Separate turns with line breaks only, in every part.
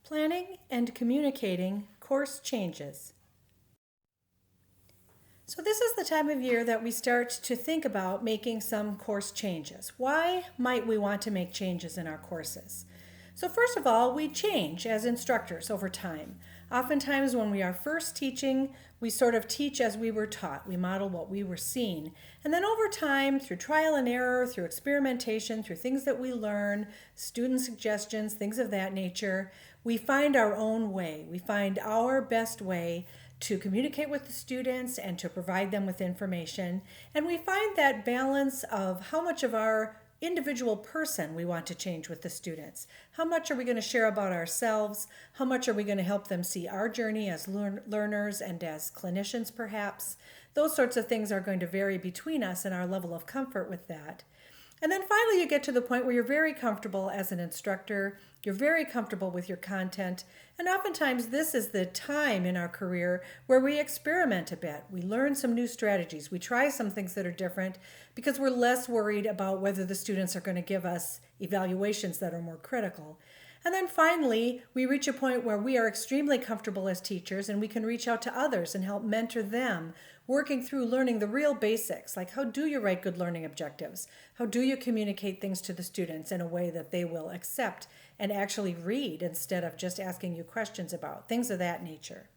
Planning and communicating course changes. So this is the time of year that we start to think about making some course changes. Why might we want to make changes in our courses? So first of all, we change as instructors over time. Oftentimes when we are first teaching, we sort of teach as we were taught. We model what we were seeing. And then over time, through trial and error, through experimentation, through things that we learn, student suggestions, things of that nature, we find our own way. We find our best way to communicate with the students and to provide them with information. And we find that balance of how much of our individual person we want to change with the students. How much are we going to share about ourselves? How much are we going to help them see our journey as learners and as clinicians perhaps? Those sorts of things are going to vary between us and our level of comfort with that. And then finally you get to the point where you're very comfortable as an instructor, you're very comfortable with your content, and oftentimes this is the time in our career where we experiment a bit. We learn some new strategies, we try some things that are different because we're less worried about whether the students are going to give us evaluations that are more critical. And then finally, we reach a point where we are extremely comfortable as teachers and we can reach out to others and help mentor them, working through learning the real basics, like how do you write good learning objectives? How do you communicate things to the students in a way that they will accept and actually read instead of just asking you questions about, things of that nature.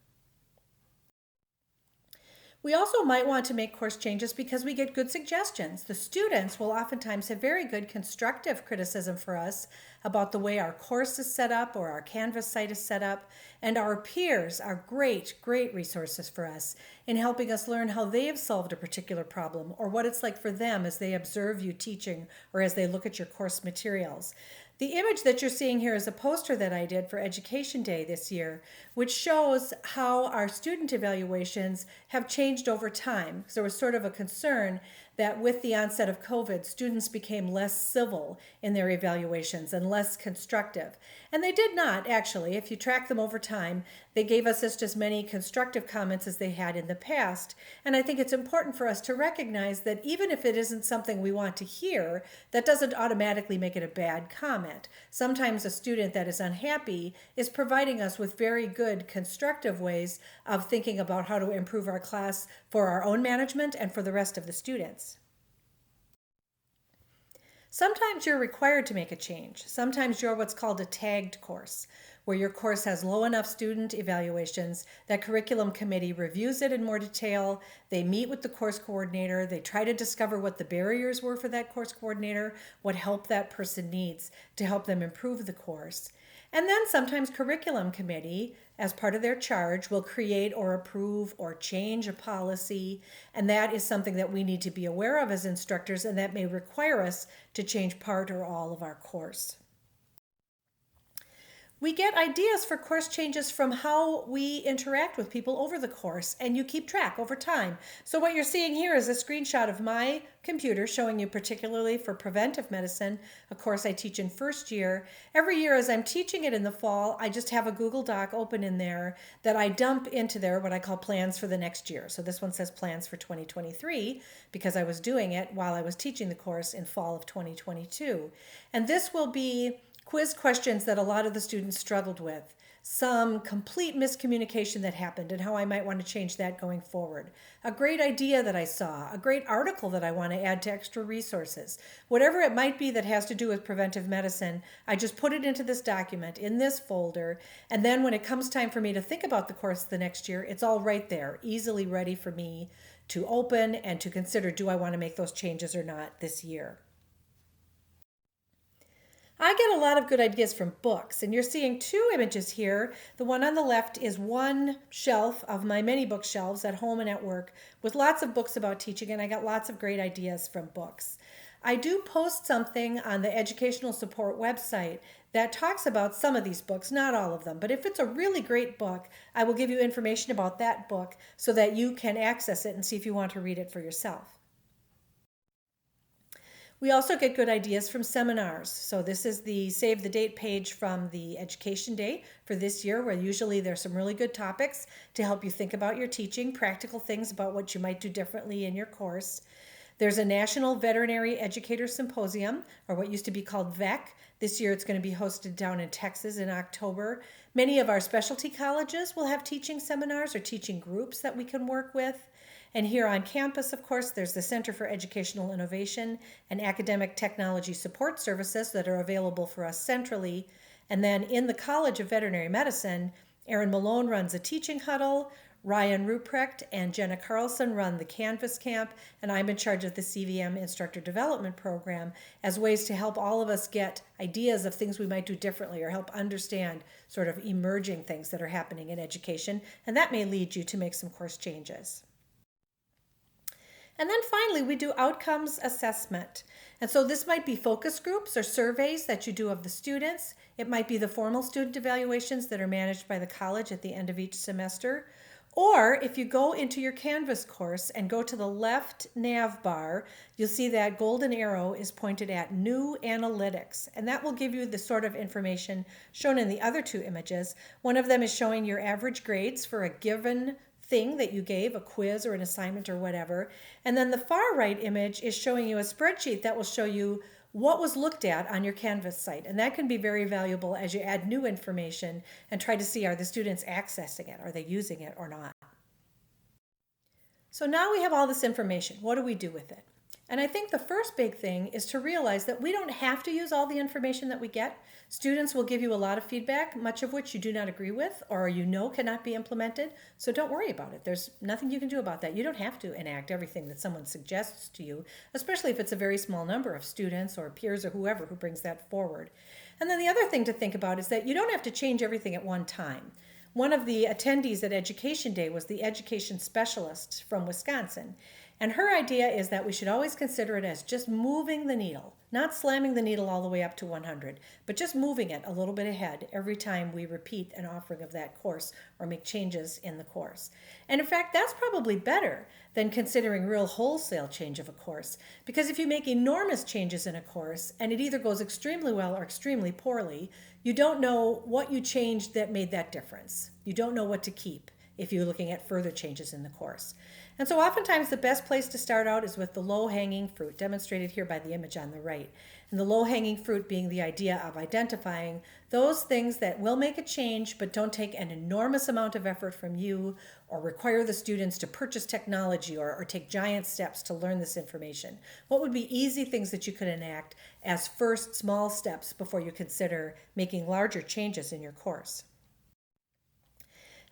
We also might want to make course changes because we get good suggestions. The students will oftentimes have very good constructive criticism for us about the way our course is set up or our Canvas site is set up, and our peers are great resources for us in helping us learn how they have solved a particular problem or what it's like for them as they observe you teaching or as they look at your course materials. The image that you're seeing here is a poster that I did for Education Day this year, which shows how our student evaluations have changed over time. So there was sort of a concern that with the onset of COVID, students became less civil in their evaluations and less constructive. And they did not, actually. If you track them over time, they gave us just as many constructive comments as they had in the past. And I think it's important for us to recognize that even if it isn't something we want to hear, that doesn't automatically make it a bad comment. Sometimes a student that is unhappy is providing us with very good constructive ways of thinking about how to improve our class for our own management and for the rest of the students. Sometimes you're required to make a change. Sometimes you're what's called a tagged course, where your course has low enough student evaluations that curriculum committee reviews it in more detail. They meet with the course coordinator. They try to discover what the barriers were for that course coordinator, what help that person needs to help them improve the course. And then sometimes curriculum committee, as part of their charge, will create or approve or change a policy. And that is something that we need to be aware of as instructors, and that may require us to change part or all of our course. We get ideas for course changes from how we interact with people over the course, and you keep track over time. So what you're seeing here is a screenshot of my computer showing you, particularly for preventive medicine, a course I teach in first year. Every year as I'm teaching it in the fall, I just have a Google Doc open in there that I dump into there what I call plans for the next year. So this one says plans for 2023 because I was doing it while I was teaching the course in fall of 2022. And this will be quiz questions that a lot of the students struggled with, some complete miscommunication that happened and how I might want to change that going forward, a great idea that I saw, a great article that I want to add to extra resources. Whatever it might be that has to do with preventive medicine, I just put it into this document in this folder, and then when it comes time for me to think about the course the next year, it's all right there, easily ready for me to open and to consider, do I want to make those changes or not this year? I get a lot of good ideas from books, and you're seeing two images here. The one on the left is one shelf of my many bookshelves at home and at work with lots of books about teaching, and I got lots of great ideas from books. I do post something on the educational support website that talks about some of these books, not all of them, but if it's a really great book, I will give you information about that book so that you can access it and see if you want to read it for yourself. We also get good ideas from seminars. So this is the save the date page from the Education Day for this year, where usually there's some really good topics to help you think about your teaching, practical things about what you might do differently in your course. There's a National Veterinary Educator Symposium, or what used to be called VEC. This year it's going to be hosted down in Texas in October. Many of our specialty colleges will have teaching seminars or teaching groups that we can work with. And here on campus, of course, there's the Center for Educational Innovation and Academic Technology Support Services that are available for us centrally. And then in the College of Veterinary Medicine, Erin Malone runs a teaching huddle, Ryan Ruprecht and Jenna Carlson run the Canvas Camp, and I'm in charge of the CVM Instructor Development Program as ways to help all of us get ideas of things we might do differently or help understand sort of emerging things that are happening in education, and that may lead you to make some course changes. And then finally, we do outcomes assessment. And so this might be focus groups or surveys that you do of the students. It might be the formal student evaluations that are managed by the college at the end of each semester. Or if you go into your Canvas course and go to the left nav bar, you'll see that golden arrow is pointed at New Analytics. And that will give you the sort of information shown in the other two images. One of them is showing your average grades for a given thing that you gave, a quiz or an assignment or whatever. And then the far right image is showing you a spreadsheet that will show you what was looked at on your Canvas site. And that can be very valuable as you add new information and try to see, are the students accessing it? Are they using it or not? So now we have all this information. What do we do with it? And I think the first big thing is to realize that we don't have to use all the information that we get. Students will give you a lot of feedback, much of which you do not agree with or you know cannot be implemented. So don't worry about it. There's nothing you can do about that. You don't have to enact everything that someone suggests to you, especially if it's a very small number of students or peers or whoever who brings that forward. And then the other thing to think about is that you don't have to change everything at one time. One of the attendees at Education Day was the education specialist from Wisconsin. And her idea is that we should always consider it as just moving the needle, not slamming the needle all the way up to 100, but just moving it a little bit ahead every time we repeat an offering of that course or make changes in the course. And in fact, that's probably better than considering real wholesale change of a course, because if you make enormous changes in a course and it either goes extremely well or extremely poorly, you don't know what you changed that made that difference. You don't know what to keep if you're looking at further changes in the course. And so oftentimes the best place to start out is with the low-hanging fruit, demonstrated here by the image on the right. And the low-hanging fruit being the idea of identifying those things that will make a change but don't take an enormous amount of effort from you or require the students to purchase technology or take giant steps to learn this information. What would be easy things that you could enact as first small steps before you consider making larger changes in your course?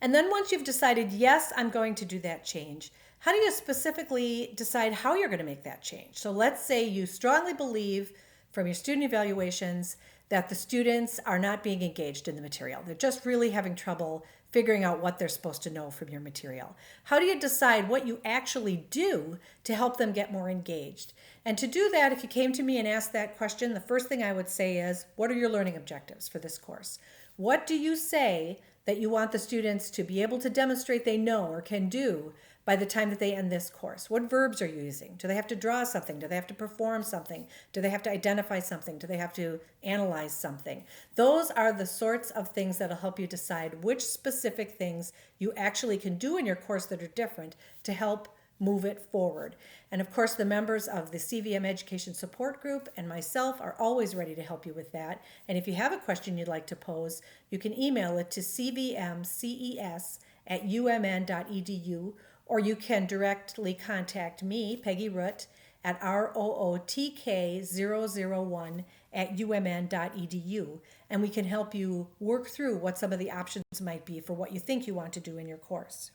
And then once you've decided, yes, I'm going to do that change, how do you specifically decide how you're going to make that change? So let's say you strongly believe from your student evaluations that the students are not being engaged in the material. They're just really having trouble figuring out what they're supposed to know from your material. How do you decide what you actually do to help them get more engaged? And to do that, if you came to me and asked that question, the first thing I would say is, what are your learning objectives for this course? What do you say that you want the students to be able to demonstrate they know or can do by the time that they end this course? What verbs are you using? Do they have to draw something? Do they have to perform something? Do they have to identify something? Do they have to analyze something? Those are the sorts of things that'll help you decide which specific things you actually can do in your course that are different to help move it forward. And of course, the members of the CVM Education Support Group and myself are always ready to help you with that. And if you have a question you'd like to pose, you can email it to cvmces@umn.edu, or you can directly contact me, Peggy Root, at rootk001@umn.edu, and we can help you work through what some of the options might be for what you think you want to do in your course.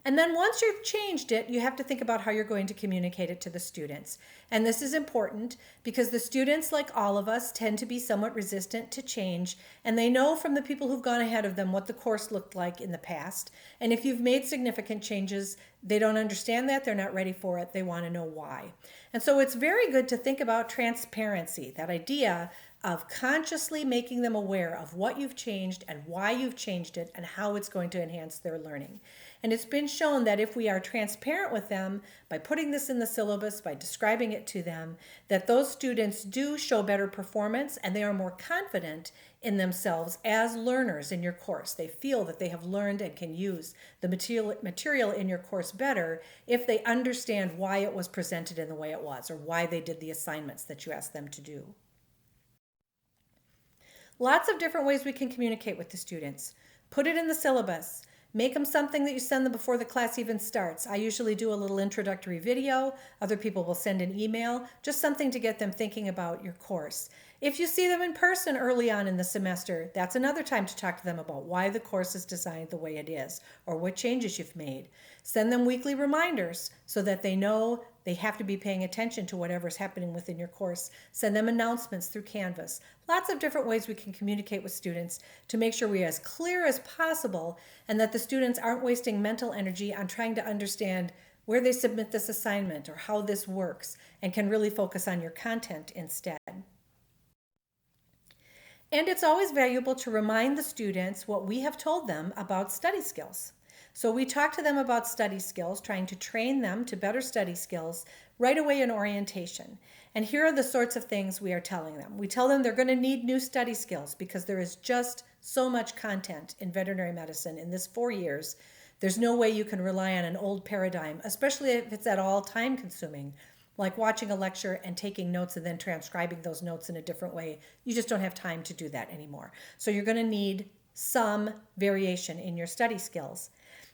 And then once you've changed it, you have to think about how you're going to communicate it to the students. And this is important because the students, like all of us, tend to be somewhat resistant to change, and they know from the people who've gone ahead of them what the course looked like in the past. And if you've made significant changes, they don't understand that, they're not ready for it, they want to know why. And so it's very good to think about transparency, that idea of consciously making them aware of what you've changed and why you've changed it and how it's going to enhance their learning. And it's been shown that if we are transparent with them by putting this in the syllabus, by describing it to them, that those students do show better performance and they are more confident in themselves as learners in your course. They feel that they have learned and can use the material in your course better if they understand why it was presented in the way it was or why they did the assignments that you asked them to do. Lots of different ways we can communicate with the students. Put it in the syllabus. Make them something that you send them before the class even starts. I usually do a little introductory video. Other people will send an email, just something to get them thinking about your course. If you see them in person early on in the semester, that's another time to talk to them about why the course is designed the way it is or what changes you've made. Send them weekly reminders so that they know they have to be paying attention to whatever's happening within your course. Send them announcements through Canvas. Lots of different ways we can communicate with students to make sure we're as clear as possible and that the students aren't wasting mental energy on trying to understand where they submit this assignment or how this works and can really focus on your content instead. And it's always valuable to remind the students what we have told them about study skills. So we talk to them about study skills, trying to train them to better study skills right away in orientation. And here are the sorts of things we are telling them. We tell them they're going to need new study skills because there is just so much content in veterinary medicine in this 4 years. There's no way you can rely on an old paradigm, especially if it's at all time consuming, like watching a lecture and taking notes and then transcribing those notes in a different way. You just don't have time to do that anymore. So you're going to need some variation in your study skills.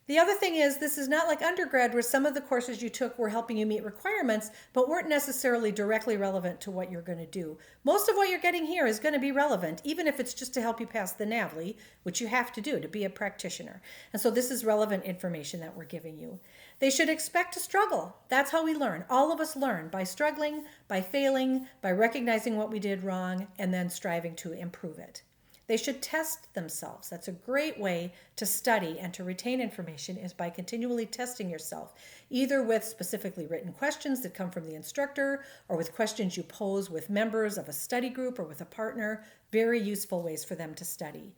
The other thing is, this is not like undergrad where some of the courses you took were helping you meet requirements, but weren't necessarily directly relevant to what you're going to do. Most of what you're getting here is going to be relevant, even if it's just to help you pass the NAVLE, which you have to do to be a practitioner. And so this is relevant information that we're giving you. They should expect to struggle. That's how we learn. All of us learn by struggling, by failing, by recognizing what we did wrong, and then striving to improve it. They should test themselves. That's a great way to study and to retain information is by continually testing yourself, either with specifically written questions that come from the instructor or with questions you pose with members of a study group or with a partner. Very useful ways for them to study.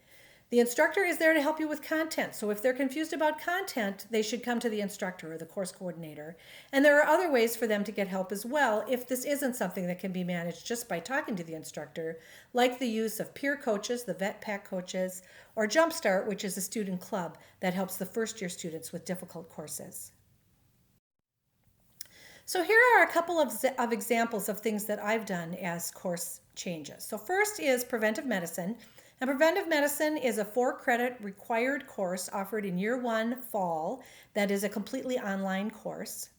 The instructor is there to help you with content. So if they're confused about content, they should come to the instructor or the course coordinator. And there are other ways for them to get help as well if this isn't something that can be managed just by talking to the instructor, like the use of peer coaches, the vet pack coaches, or Jumpstart, which is a student club that helps the first-year students with difficult courses. So here are a couple of examples of things that I've done as course changes. So first is preventive medicine. And preventive medicine is a 4-credit required course offered in year 1 fall that is a completely online course.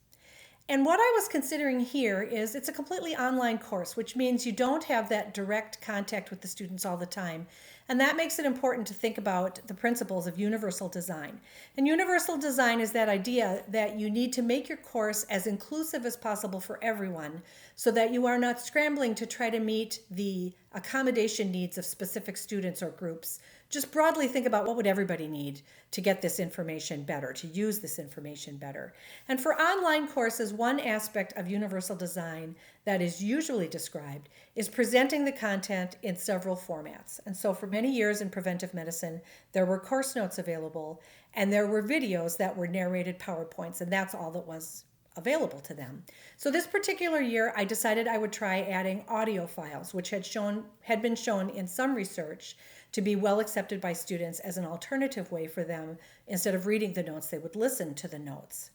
And what I was considering here is it's a completely online course, which means you don't have that direct contact with the students all the time. And that makes it important to think about the principles of universal design. And universal design is that idea that you need to make your course as inclusive as possible for everyone so that you are not scrambling to try to meet the accommodation needs of specific students or groups. Just broadly think about what would everybody need to get this information better, to use this information better. And for online courses, one aspect of universal design that is usually described is presenting the content in several formats. And so for many years in preventive medicine, there were course notes available and there were videos that were narrated PowerPoints, and that's all that was available to them. So this particular year, I decided I would try adding audio files, which had been shown in some research to be well accepted by students as an alternative way for them. Instead of reading the notes, they would listen to the notes.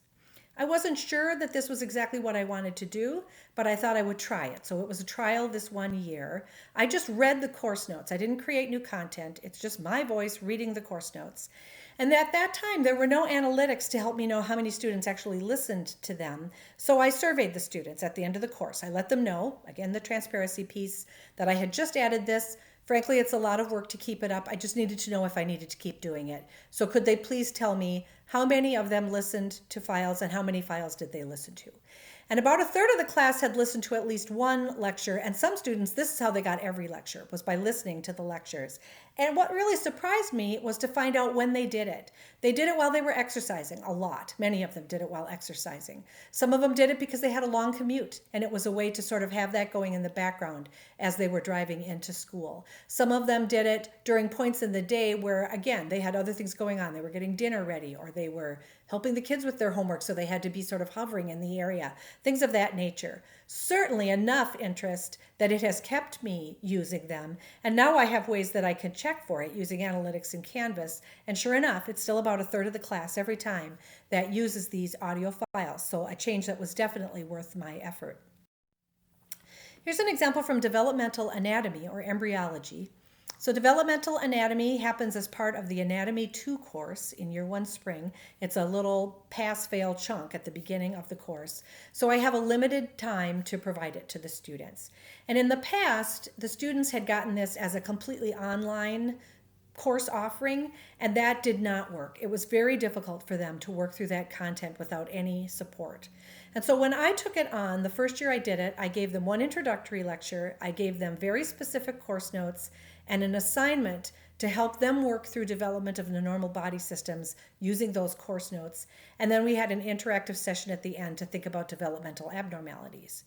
I wasn't sure that this was exactly what I wanted to do, but I thought I would try it. So it was a trial this one year. I just read the course notes. I didn't create new content. It's just my voice reading the course notes. And at that time, there were no analytics to help me know how many students actually listened to them. So I surveyed the students at the end of the course. I let them know, again, the transparency piece, that I had just added this. Frankly, it's a lot of work to keep it up. I just needed to know if I needed to keep doing it. So could they please tell me how many of them listened to files and how many files did they listen to? And about a third of the class had listened to at least one lecture, and some students, this is how they got every lecture, was by listening to the lectures. And what really surprised me was to find out when they did it. They did it while they were exercising, a lot. Many of them did it while exercising. Some of them did it because they had a long commute, and it was a way to sort of have that going in the background as they were driving into school. Some of them did it during points in the day where, again, they had other things going on. They were getting dinner ready, or they were helping the kids with their homework, so they had to be sort of hovering in the area, things of that nature. Certainly enough interest that it has kept me using them, and now I have ways that I can check for it using analytics in Canvas, and sure enough, it's still about a third of the class every time that uses these audio files, so a change that was definitely worth my effort. Here's an example from developmental anatomy or embryology. So developmental anatomy happens as part of the Anatomy 2 course in year 1 spring. It's a little pass-fail chunk at the beginning of the course. So I have a limited time to provide it to the students. And in the past, the students had gotten this as a completely online course offering, and that did not work. It was very difficult for them to work through that content without any support. And so when I took it on, the first year I did it, I gave them one introductory lecture, I gave them very specific course notes, and an assignment to help them work through development of the normal body systems using those course notes. And then we had an interactive session at the end to think about developmental abnormalities.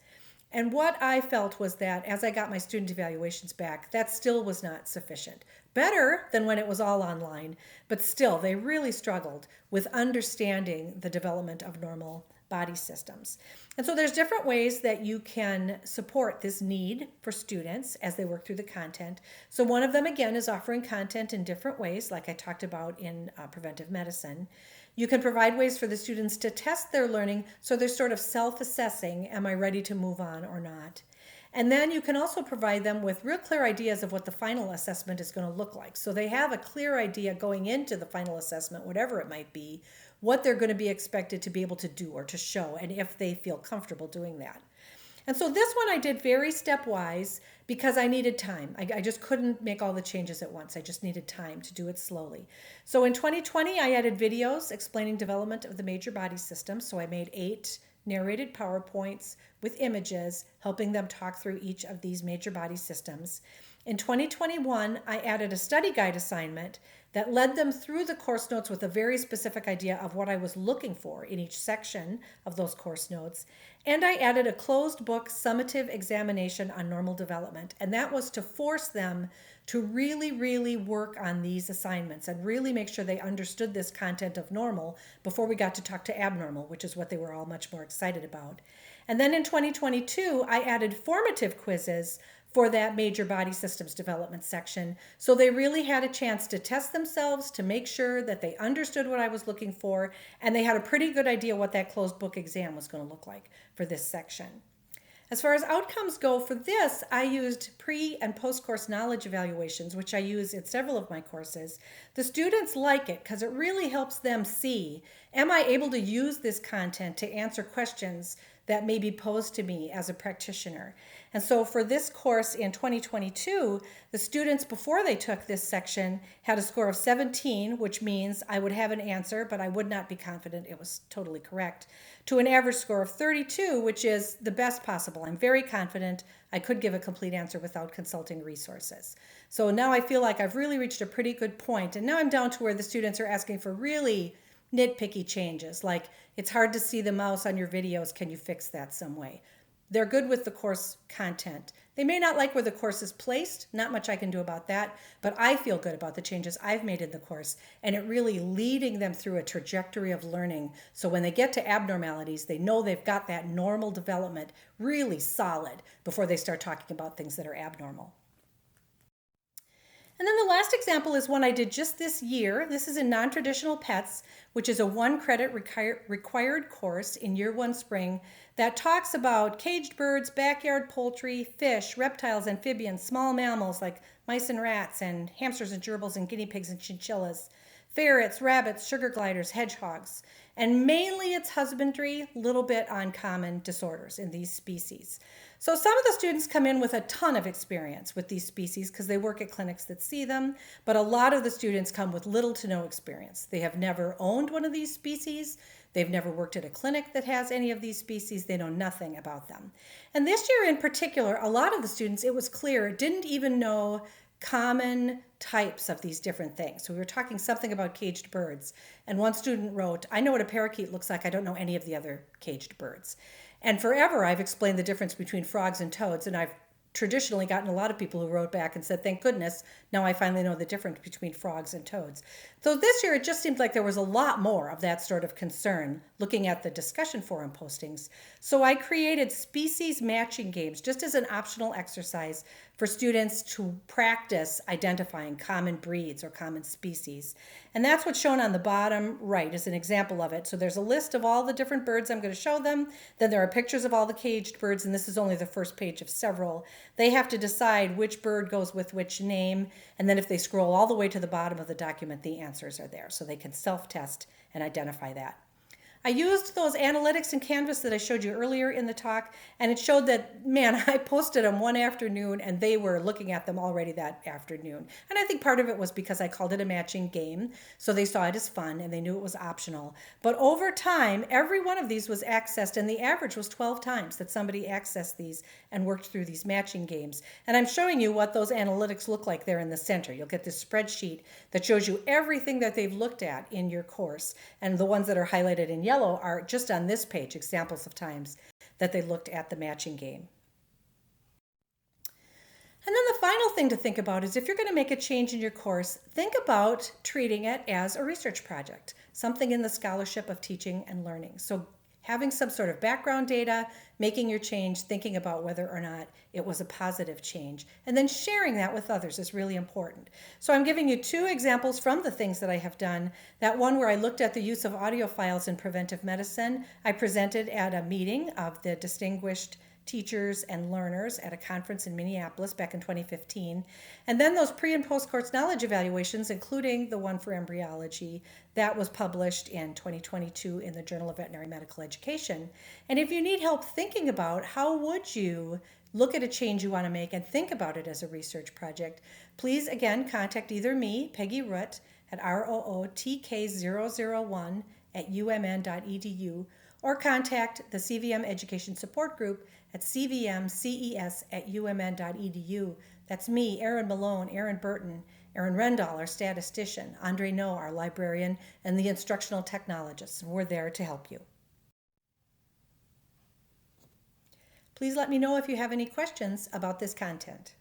And what I felt was that as I got my student evaluations back, that still was not sufficient. Better than when it was all online, but still they really struggled with understanding the development of normal body systems. And so there's different ways that you can support this need for students as they work through the content. So one of them, again, is offering content in different ways, like I talked about in preventive medicine. You can provide ways for the students to test their learning so they're sort of self-assessing, am I ready to move on or not? And then you can also provide them with real clear ideas of what the final assessment is going to look like. So they have a clear idea going into the final assessment, whatever it might be, what they're going to be expected to be able to do or to show, and if they feel comfortable doing that. And so this one I did very stepwise because I needed time. I just couldn't make all the changes at once. I just needed time to do it slowly. So in 2020, I added videos explaining development of the major body systems. So I made 8 narrated PowerPoints with images, helping them talk through each of these major body systems. In 2021, I added a study guide assignment that led them through the course notes with a very specific idea of what I was looking for in each section of those course notes. And I added a closed book summative examination on normal development. And that was to force them to really work on these assignments and really make sure they understood this content of normal before we got to talk to abnormal, which is what they were all much more excited about. And then in 2022, I added formative quizzes for that major body systems development section. So they really had a chance to test themselves, to make sure that they understood what I was looking for, and they had a pretty good idea what that closed book exam was going to look like for this section. As far as outcomes go for this, I used pre- and post-course knowledge evaluations, which I use in several of my courses. The students like it because it really helps them see, am I able to use this content to answer questions that may be posed to me as a practitioner? And so for this course in 2022, the students before they took this section had a score of 17, which means I would have an answer, but I would not be confident it was totally correct, to an average score of 32, which is the best possible. I'm very confident I could give a complete answer without consulting resources. So now I feel like I've really reached a pretty good point, and now I'm down to where the students are asking for really nitpicky changes, like it's hard to see the mouse on your videos, can you fix that some way? They're good with the course content. They may not like where the course is placed, not much I can do about that, but I feel good about the changes I've made in the course and it really leading them through a trajectory of learning. So when they get to abnormalities, they know they've got that normal development really solid before they start talking about things that are abnormal. And then the last example is one I did just this year. This is in non-traditional pets, which is a 1-credit required course in year 1 spring that talks about caged birds, backyard poultry, fish, reptiles, amphibians, small mammals like mice and rats, and hamsters and gerbils and guinea pigs and chinchillas, ferrets, rabbits, sugar gliders, hedgehogs. And mainly it's husbandry, little bit on common disorders in these species. So some of the students come in with a ton of experience with these species because they work at clinics that see them, but a lot of the students come with little to no experience. They have never owned one of these species. They've never worked at a clinic that has any of these species. They know nothing about them. And this year in particular, a lot of the students, it was clear, didn't even know common types of these different things. So we were talking something about caged birds, and one student wrote, I know what a parakeet looks like, I don't know any of the other caged birds. And forever I've explained the difference between frogs and toads, and I've traditionally gotten a lot of people who wrote back and said, thank goodness, now I finally know the difference between frogs and toads. So this year it just seemed like there was a lot more of that sort of concern looking at the discussion forum postings. So I created species matching games just as an optional exercise for students to practice identifying common breeds or common species. And that's what's shown on the bottom right as an example of it. So there's a list of all the different birds I'm going to show them. Then there are pictures of all the caged birds, and this is only the first page of several. They have to decide which bird goes with which name, and then if they scroll all the way to the bottom of the document, the answers are there. So they can self-test and identify that. I used those analytics in Canvas that I showed you earlier in the talk, and it showed that, man, I posted them one afternoon and they were looking at them already that afternoon. And I think part of it was because I called it a matching game, so they saw it as fun and they knew it was optional. But over time, every one of these was accessed, and the average was 12 times that somebody accessed these and worked through these matching games. And I'm showing you what those analytics look like there in the center. You'll get this spreadsheet that shows you everything that they've looked at in your course, and the ones that are highlighted in yellow are just on this page, examples of times that they looked at the matching game. And then the final thing to think about is if you're going to make a change in your course, think about treating it as a research project, something in the scholarship of teaching and learning. So having some sort of background data, making your change, thinking about whether or not it was a positive change, and then sharing that with others is really important. So I'm giving you two examples from the things that I have done. That one where I looked at the use of audio files in preventive medicine, I presented at a meeting of the distinguished teachers and learners at a conference in Minneapolis back in 2015. And then those pre and post course knowledge evaluations, including the one for embryology, that was published in 2022 in the Journal of Veterinary Medical Education. And if you need help thinking about how would you look at a change you want to make and think about it as a research project, please again contact either me, Peggy Root, at rootk001@umn.edu, or contact the CVM Education Support Group at cvmces@umn.edu. That's me, Erin Malone, Erin Burton, Erin Rendall, our statistician, Andre No, our librarian, and the instructional technologists. We're there to help you. Please let me know if you have any questions about this content.